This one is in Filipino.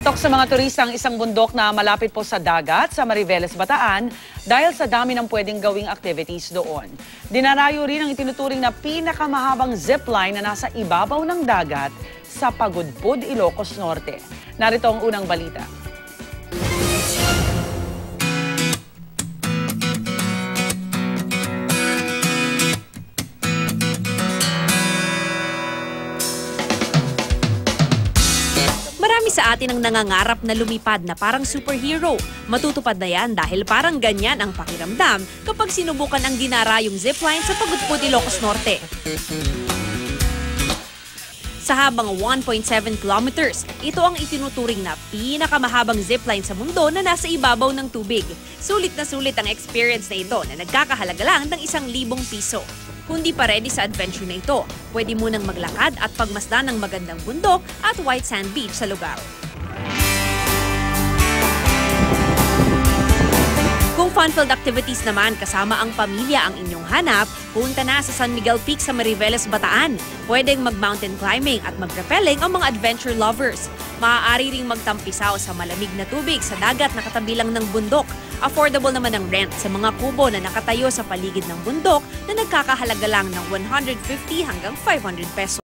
Tok sa mga turista ang isang bundok na malapit po sa dagat sa Mariveles, Bataan dahil sa dami ng pwedeng gawing activities doon. Dinarayo rin ang itinuturing na pinakamahabang zipline na nasa ibabaw ng dagat sa Pagudpud, Ilocos Norte. Narito ang unang balita. Marami sa atin ang nangangarap na lumipad na parang superhero. Matutupad na yan dahil parang ganyan ang pakiramdam kapag sinubukan ang dinarayong zipline sa Pagudpud, Ilocos Norte. Sa habang 1.7 kilometers, ito ang itinuturing na pinakamahabang zipline sa mundo na nasa ibabaw ng tubig. Sulit na sulit ang experience na ito na nagkakahalaga lang ng 1,000 piso. Kung di pa ready sa adventure na ito, pwede munang maglakad at pagmasdan ng magandang bundok at white sand beach sa lugar. Kung fun-filled activities naman kasama ang pamilya ang inyong hanap, punta na sa San Miguel Peak sa Mariveles, Bataan. Pwedeng mag-mountain climbing at mag-rappelling ang mga adventure lovers. Maaari ring magtampisaw sa malamig na tubig sa dagat na katabi lang ng bundok. Affordable naman ang rent sa mga kubo na nakatayo sa paligid ng bundok na nagkakahalaga lang ng 150 hanggang 500 pesos.